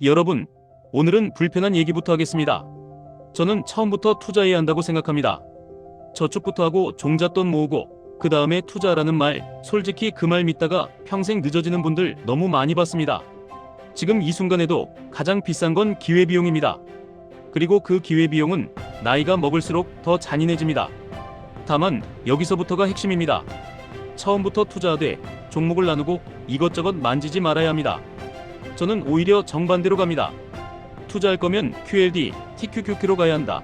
여러분, 오늘은 불편한 얘기부터 하겠습니다. 저는 처음부터 투자해야 한다고 생각합니다. 저축부터 하고 종잣돈 모으고 그 다음에 투자하라는 말, 솔직히 그 말 믿다가 평생 늦어지는 분들 너무 많이 봤습니다. 지금 이 순간에도 가장 비싼 건 기회비용입니다. 그리고 그 기회비용은 나이가 먹을수록 더 잔인해집니다. 다만 여기서부터가 핵심입니다. 처음부터 투자하되 종목을 나누고 이것저것 만지지 말아야 합니다. 저는 오히려 정반대로 갑니다. 투자할 거면 QLD, TQQQ로 가야 한다.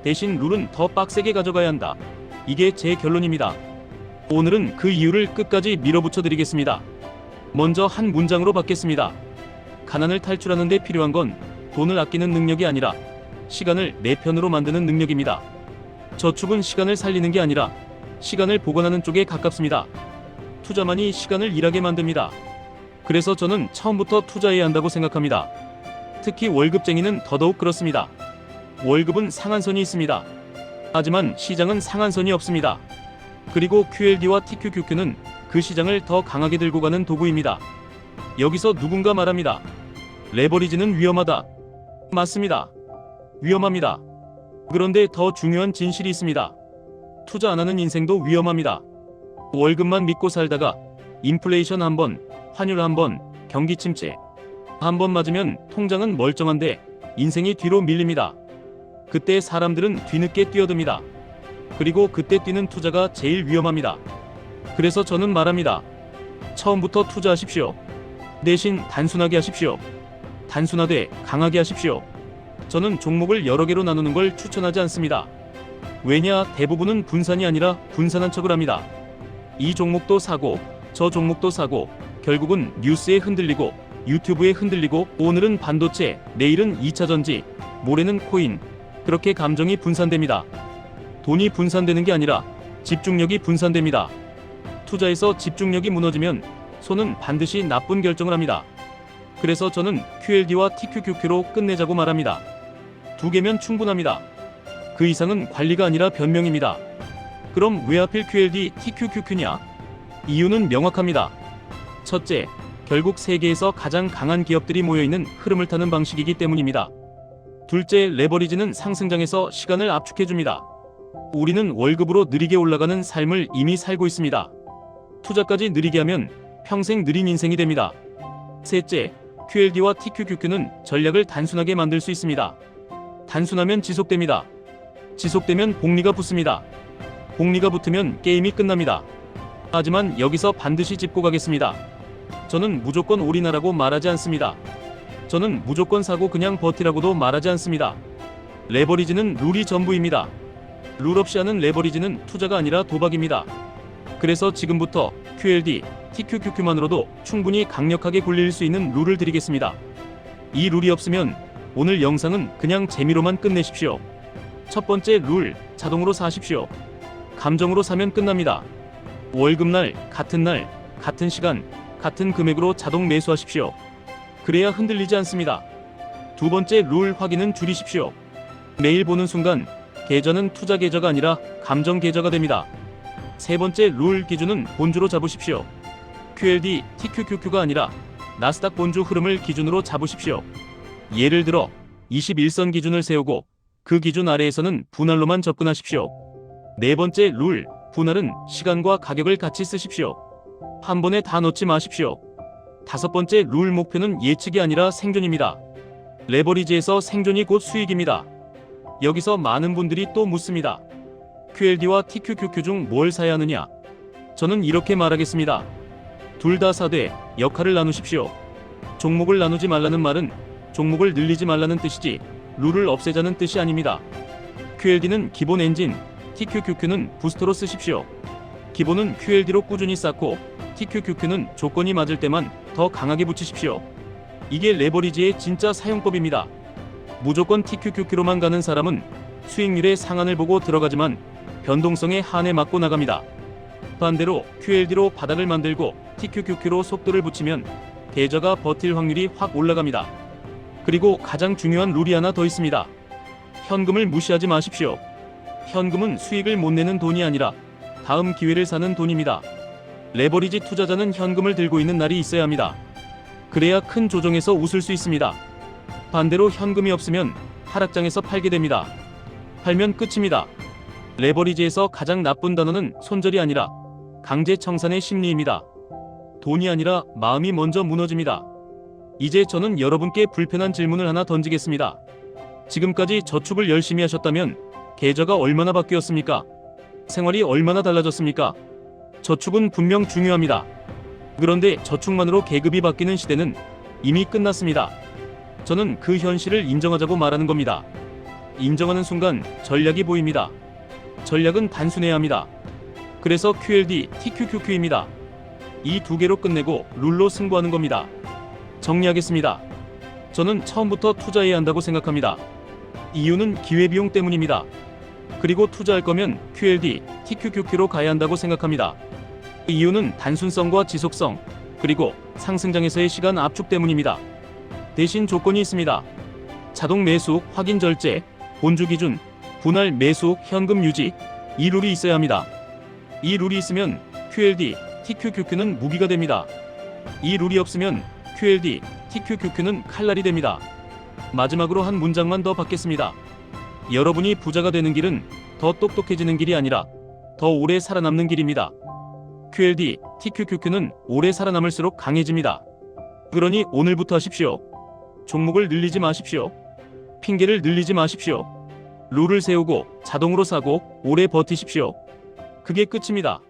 대신 룰은 더 빡세게 가져가야 한다. 이게 제 결론입니다. 오늘은 그 이유를 끝까지 밀어붙여 드리겠습니다. 먼저 한 문장으로 받겠습니다. 가난을 탈출하는 데 필요한 건 돈을 아끼는 능력이 아니라 시간을 내 편으로 만드는 능력입니다. 저축은 시간을 살리는 게 아니라 시간을 보관하는 쪽에 가깝습니다. 투자만이 시간을 일하게 만듭니다. 그래서 저는 처음부터 투자해야 한다고 생각합니다. 특히 월급쟁이는 더더욱 그렇습니다. 월급은 상한선이 있습니다. 하지만 시장은 상한선이 없습니다. 그리고 QLD와 TQQQ는 그 시장을 더 강하게 들고 가는 도구입니다. 여기서 누군가 말합니다. 레버리지는 위험하다. 맞습니다. 위험합니다. 그런데 더 중요한 진실이 있습니다. 투자 안 하는 인생도 위험합니다. 월급만 믿고 살다가 인플레이션 한 번, 환율 한 번, 경기 침체 한 번 맞으면 통장은 멀쩡한데 인생이 뒤로 밀립니다. 그때 사람들은 뒤늦게 뛰어듭니다. 그리고 그때 뛰는 투자가 제일 위험합니다. 그래서 저는 말합니다. 처음부터 투자하십시오. 대신 단순하게 하십시오. 단순하되 강하게 하십시오. 저는 종목을 여러 개로 나누는 걸 추천하지 않습니다. 왜냐, 대부분은 분산이 아니라 분산한 척을 합니다. 이 종목도 사고 저 종목도 사고 결국은 뉴스에 흔들리고 유튜브에 흔들리고 오늘은 반도체, 내일은 2차전지, 모레는 코인. 그렇게 감정이 분산됩니다. 돈이 분산되는 게 아니라 집중력이 분산됩니다. 투자에서 집중력이 무너지면 손은 반드시 나쁜 결정을 합니다. 그래서 저는 QLD와 TQQQ로 끝내자고 말합니다. 두 개면 충분합니다. 그 이상은 관리가 아니라 변명입니다. 그럼 왜 하필 QLD, TQQQ냐? 이유는 명확합니다. 첫째, 결국 세계에서 가장 강한 기업들이 모여있는 흐름을 타는 방식이기 때문입니다. 둘째, 레버리지는 상승장에서 시간을 압축해줍니다. 우리는 월급으로 느리게 올라가는 삶을 이미 살고 있습니다. 투자까지 느리게 하면 평생 느린 인생이 됩니다. 셋째, QLD와 TQQQ는 전략을 단순하게 만들 수 있습니다. 단순하면 지속됩니다. 지속되면 복리가 붙습니다. 복리가 붙으면 게임이 끝납니다. 하지만 여기서 반드시 짚고 가겠습니다. 저는 무조건 올인하라고 말하지 않습니다. 저는 무조건 사고 그냥 버티라고도 말하지 않습니다. 레버리지는 룰이 전부입니다. 룰 없이 하는 레버리지는 투자가 아니라 도박입니다. 그래서 지금부터 QLD, TQQQ만으로도 충분히 강력하게 굴릴 수 있는 룰을 드리겠습니다. 이 룰이 없으면 오늘 영상은 그냥 재미로만 끝내십시오. 첫 번째 룰, 자동으로 사십시오. 감정으로 사면 끝납니다. 월급날, 같은 시간, 같은 금액으로 자동 매수하십시오. 그래야 흔들리지 않습니다. 두 번째 룰, 확인은 줄이십시오. 매일 보는 순간 계좌는 투자 계좌가 아니라 감정 계좌가 됩니다. 세 번째 룰, 기준은 본주로 잡으십시오. QLD, TQQQ가 아니라 나스닥 본주 흐름을 기준으로 잡으십시오. 예를 들어 21선 기준을 세우고 그 기준 아래에서는 분할로만 접근하십시오. 네 번째 룰, 분할은 시간과 가격을 같이 쓰십시오. 한 번에 다 넣지 마십시오. 다섯 번째 룰, 목표는 예측이 아니라 생존입니다. 레버리지에서 생존이 곧 수익입니다. 여기서 많은 분들이 또 묻습니다. QLD와 TQQQ 중 뭘 사야 하느냐? 저는 이렇게 말하겠습니다. 둘 다 사되 역할을 나누십시오. 종목을 나누지 말라는 말은 종목을 늘리지 말라는 뜻이지 룰을 없애자는 뜻이 아닙니다. QLD는 기본 엔진, TQQQ는 부스터로 쓰십시오. 기본은 QLD로 꾸준히 쌓고 TQQQ는 조건이 맞을 때만 더 강하게 붙이십시오. 이게 레버리지의 진짜 사용법입니다. 무조건 TQQQ로만 가는 사람은 수익률의 상한을 보고 들어가지만 변동성에 한해 맞고 나갑니다. 반대로 QLD로 바닥을 만들고 TQQQ로 속도를 붙이면 계좌가 버틸 확률이 확 올라갑니다. 그리고 가장 중요한 룰이 하나 더 있습니다. 현금을 무시하지 마십시오. 현금은 수익을 못 내는 돈이 아니라 다음 기회를 사는 돈입니다. 레버리지 투자자는 현금을 들고 있는 날이 있어야 합니다. 그래야 큰 조정에서 웃을 수 있습니다. 반대로 현금이 없으면 하락장에서 팔게 됩니다. 팔면 끝입니다. 레버리지에서 가장 나쁜 단어는 손절이 아니라 강제 청산의 심리입니다. 돈이 아니라 마음이 먼저 무너집니다. 이제 저는 여러분께 불편한 질문을 하나 던지겠습니다. 지금까지 저축을 열심히 하셨다면 계좌가 얼마나 바뀌었습니까? 생활이 얼마나 달라졌습니까? 저축은 분명 중요합니다. 그런데 저축만으로 계급이 바뀌는 시대는 이미 끝났습니다. 저는 그 현실을 인정하자고 말하는 겁니다. 인정하는 순간 전략이 보입니다. 전략은 단순해야 합니다. 그래서 QLD, TQQQ입니다. 이 두 개로 끝내고 룰로 승부하는 겁니다. 정리하겠습니다. 저는 처음부터 투자해야 한다고 생각합니다. 이유는 기회비용 때문입니다. 그리고 투자할 거면 QLD, TQQQ로 가야 한다고 생각합니다. 이유는 단순성과 지속성, 그리고 상승장에서의 시간 압축 때문입니다. 대신 조건이 있습니다. 자동 매수, 확인 절제, 본주 기준, 분할 매수, 현금 유지, 이 룰이 있어야 합니다. 이 룰이 있으면 QLD, TQQQ는 무기가 됩니다. 이 룰이 없으면 QLD, TQQQ는 칼날이 됩니다. 마지막으로 한 문장만 더 받겠습니다. 여러분이 부자가 되는 길은 더 똑똑해지는 길이 아니라 더 오래 살아남는 길입니다. QLD, TQQQ는 오래 살아남을수록 강해집니다. 그러니 오늘부터 하십시오. 종목을 늘리지 마십시오. 핑계를 늘리지 마십시오. 룰을 세우고 자동으로 사고 오래 버티십시오. 그게 끝입니다.